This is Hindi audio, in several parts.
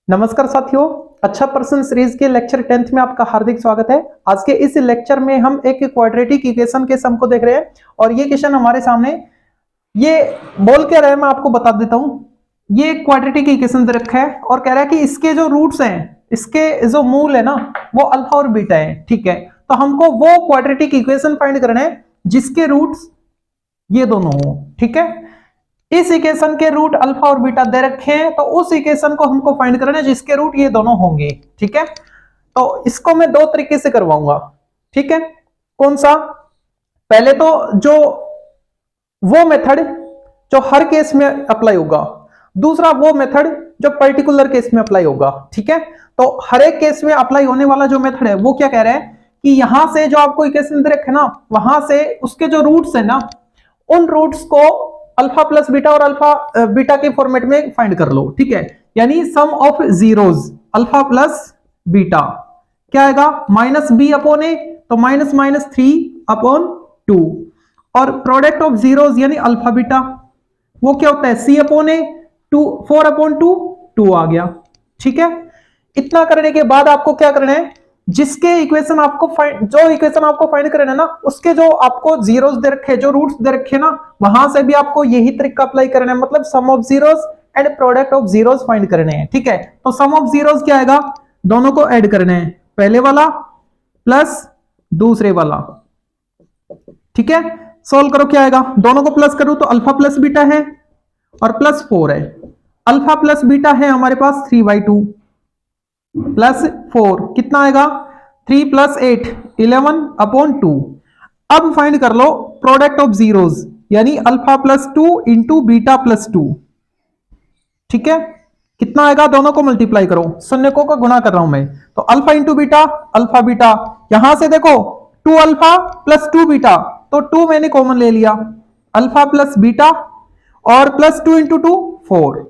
नमस्कार साथियों, अच्छा प्रश्न सीरीज के लेक्चर 10th में आपका हार्दिक स्वागत है। आज के इस लेक्चर में हम एक क्वाड्रेटिक इक्वेशन के सम को देख रहे हैं और ये क्वेश्चन हमारे सामने ये बोल के रहा है, मैं आपको बता देता हूं। ये क्वाड्रेटिक इक्वेशन दे रखा है और कह रहा है कि इसके जो रूट्स हैं, इसके जो मूल है ना, वो अल्फा और बीटा है। ठीक है, तो हमको वो क्वाड्रेटिक इक्वेशन फाइंड करना है जिसके रूट्स ये दोनों हो। ठीक है, इस इक्वेशन के रूट अल्फा और बीटा दे रखे हैं, तो उस इक्वेशन को हमको फाइंड करना है जिसके रूट ये दोनों होंगे। ठीक है, तो इसको मैं दो तरीके से करवाऊंगा। ठीक है, कौन सा? पहले तो जो वो मेथड जो हर केस में अप्लाई होगा, दूसरा वो मेथड जो पर्टिकुलर केस में अप्लाई होगा। ठीक है, तो हर एक केस में अप्लाई होने वाला जो मेथड है वो क्या कह रहा है कि यहां से जो आपको इक्वेशन दे रखे ना, वहां से उसके जो रूट्स है ना, उन रूट्स को अल्फा प्लस बीटा और अल्फा बीटा के फॉर्मेट में फाइंड कर लो। ठीक है, यानी sum of zeros alpha plus beta क्या आएगा? माइनस बी अपॉन ए, तो माइनस माइनस 3/2, और प्रोडक्ट ऑफ जीरोस यानी अल्फा बीटा वो क्या होता है? सी अपॉन ए, 4/2, 2 आ गया। ठीक है, इतना करने के बाद आपको क्या करना है, जिसके इक्वेशन आपको जो इक्वेशन आपको फाइंड करना है ना, उसके जो आपको जीरोस दे रखे, जो रूट्स दे रखे ना, वहां से भी आपको यही ट्रिक अप्लाई करना है। मतलब sum of zeros and product of zeros find करने हैं। ठीक है, तो सम ऑफ जीरोस क्या आएगा? दोनों को ऐड करना है, पहले वाला प्लस दूसरे वाला। ठीक है, सोल्व करो, क्या आएगा? दोनों को प्लस करो तो अल्फा प्लस बीटा है और प्लस 4 है। अल्फा प्लस बीटा है हमारे पास 3/2 प्लस 4 कितना आएगा? 3 + 8 11/2। अब फाइंड कर लो प्रोडक्ट ऑफ जीरोस यानी alpha plus 2 into beta plus 2। ठीक है, कितना आएगा? दोनों को मल्टीप्लाई करो, शून्यकों का गुणा कर रहा हूं मैं, तो alpha into beta alpha beta, यहां से देखो 2 अल्फा प्लस 2 बीटा, तो 2 मैंने कॉमन ले लिया, अल्फा प्लस बीटा और प्लस 2 इंटू 2 4।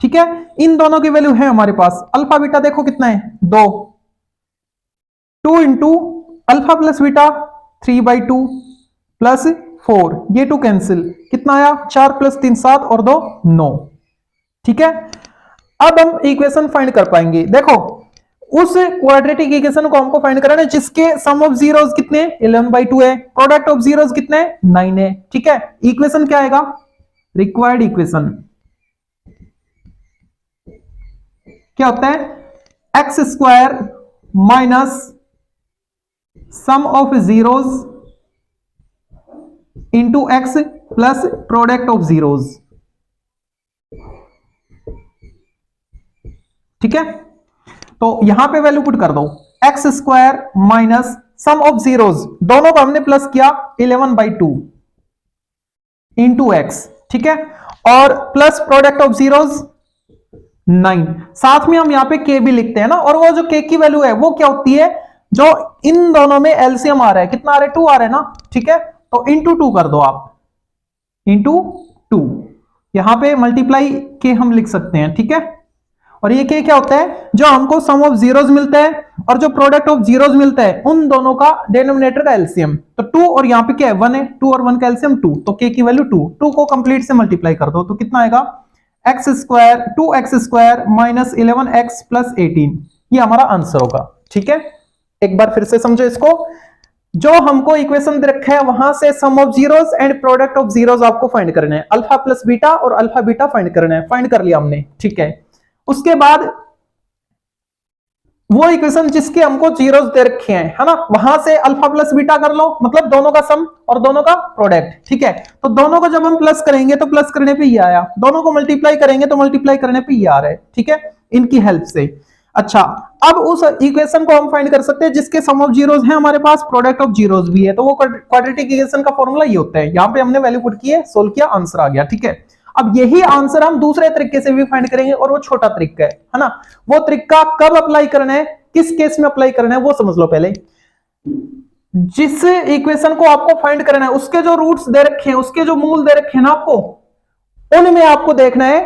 ठीक है, इन दोनों की वैल्यू है हमारे पास। अल्फा बीटा देखो कितना है? 2। 2 into alpha plus beta 3/2 plus 4, ये 2 कैंसिल, कितना आया? 4 + 3 7 और 2 9। ठीक है, अब हम इक्वेशन फाइंड कर पाएंगे। देखो, उस क्वाड्रेटिक इक्वेशन को हमको फाइंड करना है जिसके सम ऑफ जीरोस कितने? 11/2 है, प्रोडक्ट ऑफ जीरोस कितने? 9 है। ठीक है, इक्वेशन क्या आएगा? रिक्वायर्ड इक्वेशन क्या होता है? x² minus sum of zeros into x plus product of zeros. ठीक है, तो यहां पे वैल्यू पुट कर दो, x² minus sum of zeros, दोनों को हमने प्लस किया 11/2 इंटू x। ठीक है, और प्लस प्रोडक्ट ऑफ जीरोस 9, साथ में हम यहां पे k भी लिखते हैं ना, और वो जो k की वैल्यू है वो क्या होती है? जो इन दोनों में एलसीएम आ रहा है, कितना आ रहा है? 2 आ रहा है ना। ठीक है, तो इंटू 2 कर दो आप, इंटू 2, यहां पे मल्टीप्लाई k हम लिख सकते हैं। ठीक है, और ये k क्या होता है? जो हमको सम ऑफ जीरोस मिलता है और जो प्रोडक्ट ऑफ जीरोस मिलता है, उन दोनों का डिनोमिनेटर का एलसीएम। तो 2 और यहां पे क्या है? 1 है, 2 और 1 का एलसीएम 2, तो k की वैल्यू 2 को कंप्लीट से मल्टीप्लाई कर दो, तो कितना आएगा? x² 2x² minus 11x plus 18, ये हमारा आंसर होगा। ठीक है, एक बार फिर से समझो इसको। जो हमको इक्वेशन दे रखा है वहां से sum of zeros and product of zeros आपको फाइंड करना है, अल्फा प्लस बीटा और अल्फा बीटा फाइंड करना है। फाइंड कर लिया हमने। ठीक है, उसके बाद वो इक्वेशन जिसके हमको जीरोस दे रखे हैं, है ना, वहां से अल्फा प्लस बीटा कर लो, मतलब दोनों का सम और दोनों का प्रोडक्ट। ठीक है, तो दोनों को जब हम प्लस करेंगे तो प्लस करने पे ये आया, दोनों को मल्टीप्लाई करेंगे तो मल्टीप्लाई करने पे ये आ रहा है। ठीक है, इनकी हेल्प से। अच्छा, अब उस इक्वेशन को हम फाइंड कर सकते हैं जिसके सम ऑफ जीरोस है हमारे पास, प्रोडक्ट ऑफ जीरोस भी है, तो वो क्वाड्रेटिक इक्वेशन का फॉर्मूला ये होता है। यहां पे हमने वैल्यू पुट की है, सोल्व किया, आंसर आ गया। ठीक है, अब यही आंसर हम दूसरे तरीके से भी फाइंड करेंगे, और वो छोटा तरीका है ना। वो तरीका कब अप्लाई करना है, किस केस में अप्लाई करना है, वो समझ लो पहले। जिस इक्वेशन को आपको फाइंड करना है उसके जो रूट्स दे रखे हैं, उसके जो मूल दे रखे हैं ना आपको, उनमें आपको देखना है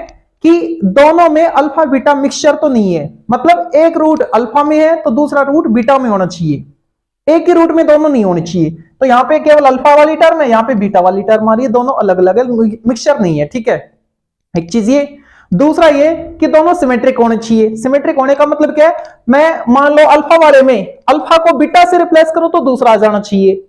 कि दोनों में अल्फा बीटा मिक्सचर तो नहीं है। मतलब एक रूट अल्फा में है तो दूसरा रूट बीटा में होना चाहिए, एक ही रूट में दोनों नहीं होनी चाहिए। तो यहां पे केवल अल्फा वाली टर्म है, यहां पे बीटा वाली टर्म आ रही है, दोनों अलग अलग है, मिक्सचर नहीं है। ठीक है, एक चीज ये। दूसरा ये कि दोनों सिमेट्रिक होने चाहिए। सिमेट्रिक होने का मतलब क्या है, मैं मान लो अल्फा वाले में अल्फा को बीटा से रिप्लेस करूं तो दूसरा आ जाना चाहिए,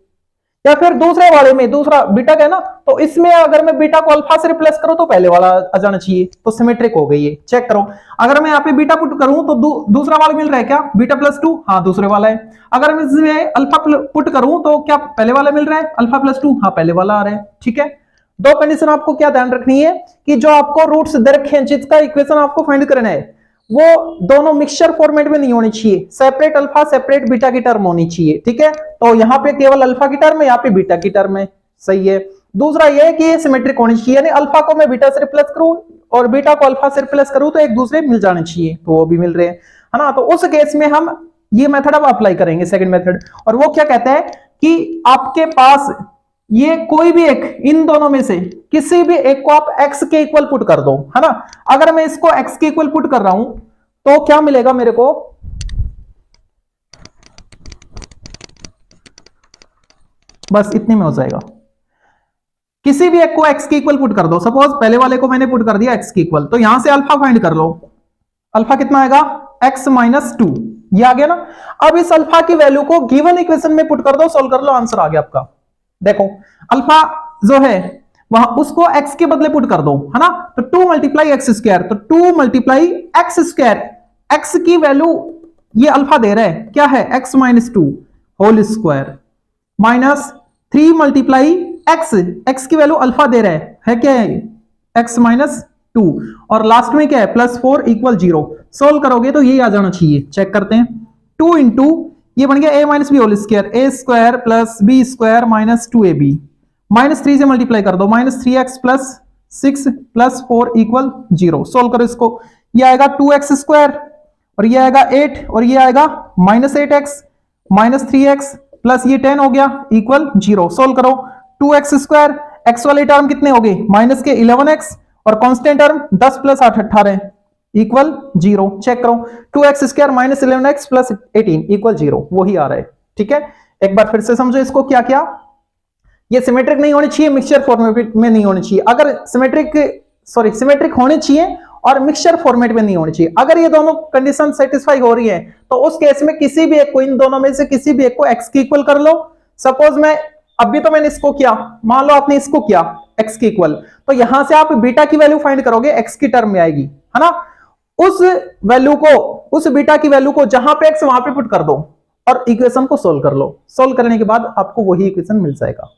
या फिर दूसरे वाले में दूसरा बीटा का है ना, तो इसमें अगर मैं बीटा को अल्फा से रिप्लेस करूं तो पहले वाला आ जाना चाहिए, तो सिमेट्रिक हो गई है। चेक करो, अगर मैं यहाँ पे बीटा पुट करूं तो दूसरा वाला मिल रहा है क्या, बीटा प्लस 2, हाँ दूसरे वाला है। अगर मैं इसमें अल्फा पुट करूं तो क्या पहले वाला मिल रहा है, अल्फा प्लस 2, हाँ पहले वाला आ रहा है। ठीक है, दो कंडीशन आपको क्या ध्यान रखनी है कि जो आपको रूट्स दे रखे हैं जिसका इक्वेशन आपको फाइंड करना है वो दोनों मिक्सचर फॉर्मेट में नहीं होनी चाहिए, सेपरेट अल्फा सेपरेट बीटा की टर्म होनी चाहिए। ठीक है, तो यहाँ पे केवल अल्फा की टर्म है, यहाँ पे बीटा की टर्म है। सही है। दूसरा ये है कि ये सिमेट्रिक होनी चाहिए, यानी अल्फा को मैं बीटा से रिप्लेस करूं और बीटा को अल्फा से रिप्लेस करूं तो एक दूसरे मिल जाने चाहिए, तो वो भी मिल रहे हैं, है ना। तो उस केस में हम ये मेथड अब अप्लाई करेंगे, सेकंड मेथड, और वो क्या कहता है कि आपके पास ये कोई भी एक इन दोनों में से किसी भी एक को आप x के इक्वल पुट कर दो, है ना। अगर मैं इसको x के इक्वल पुट कर रहा हूं तो क्या मिलेगा मेरे को, बस इतने में हो जाएगा। किसी भी एक को x के इक्वल पुट कर दो, सपोज पहले वाले को मैंने पुट कर दिया x के इक्वल, तो यहां से अल्फा फाइंड कर लो। अल्फा कितना आएगा, x माइनस 2, ये आ गया ना। अब इस अल्फा की वैल्यू को गिवन इक्वेशन में पुट कर दो, सोल्व कर लो, आंसर आ गया आपका। देखो अल्फा जो है वहां उसको x के बदले पुट कर दो, है ना, तो 2 मल्टीप्लाई एक्स स्क्वायर, तो 2 मल्टीप्लाई एक्स स्क्वायर, x की वैल्यू ये अल्फा दे रहा है क्या है, x minus 2 whole square, minus 3 multiply x की वैल्यू अल्फा दे रहा है क्या है, x माइनस 2, और लास्ट में क्या है प्लस 4 इक्वल 0। सोल्व करोगे तो यही आ जाना चाहिए। चेक करते हैं, 2 इंटू ये बन गया a minus b whole square, a square plus b square minus 2ab, minus 3 से मल्टीप्लाई कर दो, minus 3x plus 6 plus 4 equal 0। Solve करो इसको, ये आएगा 2x स्क्वायर और ये आएगा 8 और ये आएगा minus 8x minus 3x plus ये 10 हो गया इक्वल 0। सोल्व करो, 2x स्क्वायर, x वाले टर्म कितने हो गए माइनस के 11x और constant term 10 plus 8 18 equal 0। Check करो, 2x square minus 11x plus 18 equal 0, वही आ रहा है। ठीक है, एक बार फिर से समझो इसको, क्या क्या ये सिमेट्रिक नहीं होनी चाहिए, मिक्सचर फॉर्मेट में नहीं होनी चाहिए। अगर सिमेट्रिक होनी चाहिए और मिक्सचर फॉर्मेट में नहीं होनी चाहिए। अगर ये दोनों कंडीशन सेटिस्फाई हो रही है तो उस केस में किसी भी एक को, इन दोनों में से किसी भी एक को x के इक्वल कर लो। सपोज मैं अभी तो मैंने इसको किया, मान लो आपने इसको किया x के इक्वल, तो यहां से आप बीटा की वैल्यू फाइंड करोगे, x की टर्म में आएगी, है ना। उस वैल्यू को, उस बीटा की वैल्यू को जहां पे x वहां पे पुट कर दो और इक्वेशन को सोल्व कर लो। सोल्व करने के बाद आपको वही इक्वेशन मिल जाएगा।